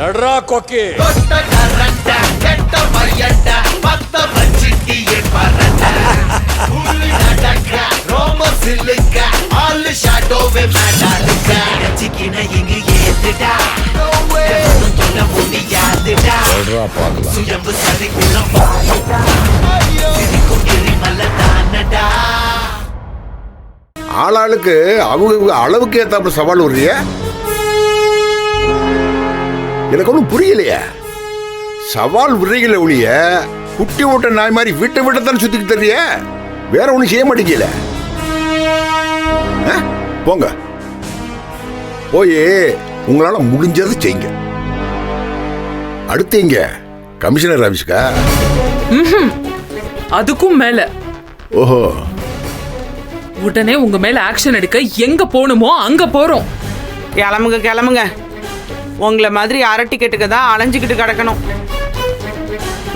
எட்ரா கொக்கி ஆளாளுக்கு அவங்க அளவுக்கு ஏத்தாப்புல சவால் விடுறிய, எனக்கு ஒன்றும் புரியலையே. சவால் விடுறீங்கள ஒழிய குட்டி ஓட்ட நாய் மாதிரி விட்ட விட்டத்தானே சுத்திக்கு தர்றிய, வேற ஒன்றும் செய்ய மாட்டேங்கல. போங்க போய் உங்களால முடிஞ்சது செய்யுங்க. அடுத்து இங்க கமிஷனர் ஆபீஸ்க்கா? அதுக்கும் மேல. ஓஹோ, உடனே உங்க மேல ஆக்ஷன் எடுக்க எங்க போகணுமோ அங்க போறோம். கிளம்புங்க கிளம்புங்க. உங்களை மாதிரி அரை டிக்கெட்டுக்கு தான் அலைஞ்சிக்கிட்டு கிடக்கணும்.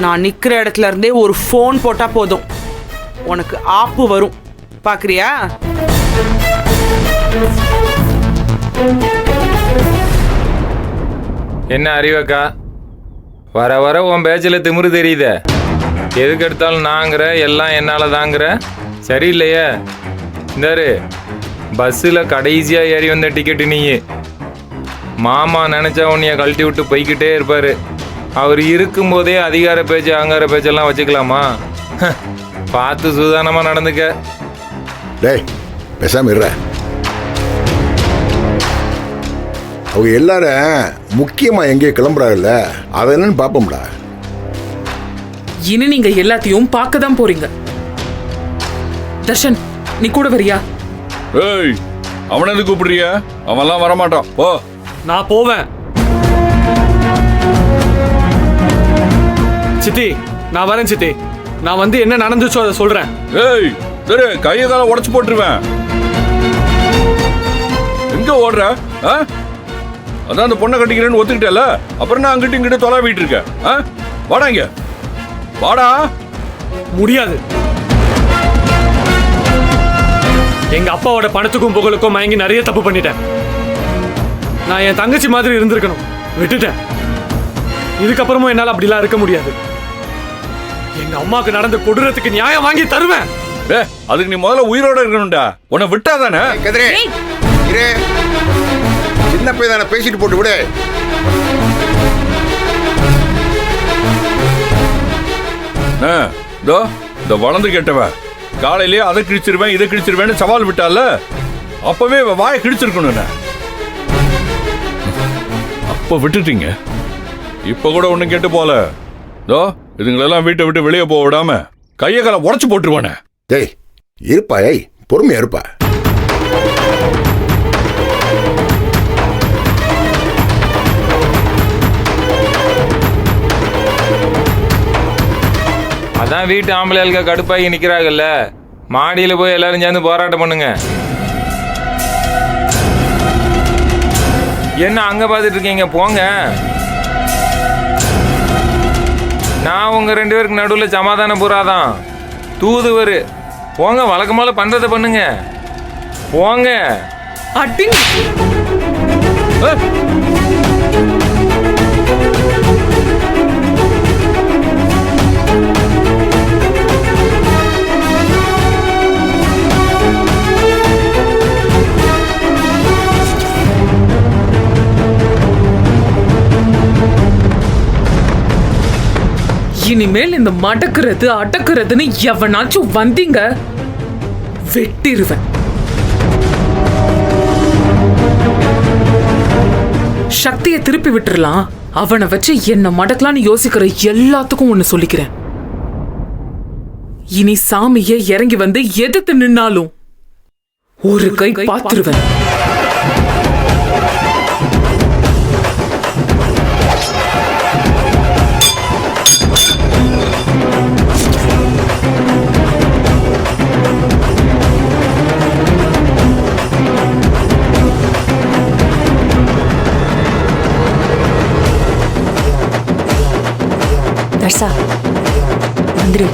நான் நிக்கிற இடத்துல இருந்தே ஒரு ஃபோன் போட்டா போதும், உனக்கு ஆப்பு வரும். பாக்குறியா? என்ன அறிவக்கா, வர வர உன் பேச்சில் திமிரு தெரியுதே. எதுக்கு எடுத்தாலும் நாங்கிற, எல்லாம் என்னால தாங்கிற. சரியில்லையே. இந்தாரு, பஸ்ஸில் கடைசியாக ஏறி வந்த டிக்கெட்டு நீ. மாமா நினச்சா உன்னைய கழட்டி விட்டு போய்கிட்டே இருப்பார். அவர் இருக்கும்போதே அதிகார பேச்சு அங்கார பேச்செல்லாம் வச்சுக்கலாமா? பார்த்து சூதானமாக நடந்துக்க. டேய் பேசாம இருற. அவங்க எல்லாரும் முக்கியமா எங்கேயோ கிளம்புறாங்கல்ல, அதை என்னன்னு பாப்போம்டா. இனி நீங்க எல்லாத்தையும் பார்க்க தான் போறீங்க. தர்ஷன், நீ கூட வரியா? ஏய், அவனை எது கூப்பிடுறிய? அவன்லாம் வரமாட்டான். போ. நான் போவேன். சித்தி, நான் வரேன் சித்தி. நான் வந்து என்ன நடந்துச்சோ அதை சொல்றேன். ஏய், சரி, கையை கால உடச்சு போட்டுருவேன். எங்க ஓடுற? அதான் அந்த பொண்ணை கட்டிக்கிறேன்னு ஒத்துக்கிட்டல, அப்புறம் நான் அங்கிட்டு இங்கிட்ட தொலைவிட்டு இருக்கேன். வாடா இங்க, வாடா. முடியாது. எங்க அப்பாவோட பணத்துக்கும் புகழுக்கும் மயங்கி நிறைய தப்பு பண்ணிட்டேன். நான் என் தங்கச்சி மாதிரி இருந்திருக்கணும், விட்டுட்டேன். இதுக்கப்புறமும் என்னால அப்படிலாம் இருக்க முடியாது. எங்க அம்மாவுக்கு நடந்த கொடூரத்துக்கு நியாயம் வாங்கி தருவேன். அதுக்கு நீ முதல்ல உயிரோட இருக்கணும்டா. உன்னை விட்டாதானே. சின்ன பையன் தானே, பேசிட்டு போட்டு விடு. இந்த வளர்ந்து கேட்டவன் காலையிலேயே அதை கிழிச்சிருவேன் இதை கிழிச்சிருவேன்னு சவால் விட்டால, அப்பவே வாயை கிழிச்சிருக்கணும். அப்ப விட்டுட்டீங்க, இப்ப கூட ஒண்ணு கேட்டு போல. இதுங்களெல்லாம் வீட்டை விட்டு வெளியே போக விடாம கையை காலை உடச்சு போட்டுருவானே. டேய் இருப்பா, ஏய் பொறுமையா இருப்பா. அதான் வீட்டு ஆம்பளைகளுக்கு கடுப்பாகி நிற்கிறாங்கல்ல, மாடியில் போய் எல்லாரும் சேர்ந்து போராட்டம் பண்ணுங்க. என்ன அங்கே பார்த்துட்டு இருக்கீங்க? போங்க. நான் உங்கள் 2 பேருக்கு நடுவில் சமாதான புறாதான் தூதுவர். போங்க, வழக்கமால பண்ணுறதை பண்ணுங்க. போங்க. அட்டிங். இனிமேல் இந்த மடக்குறது அடக்குறதுன்னு எவனாச்சும் வந்தீங்க, வெட்டிருவேன். சக்தியை திருப்பி விட்டுறலாம். அவனை வச்சு என்ன மடக்கலான்னு யோசிக்கிற எல்லாத்துக்கும் ஒண்ணு சொல்லிக்கிறேன். இனி சாமியே இறங்கி வந்து எதிர்த்து நின்னாலும் ஒரு கை பாத்துருவேன். தர்ஷா வந்துரு.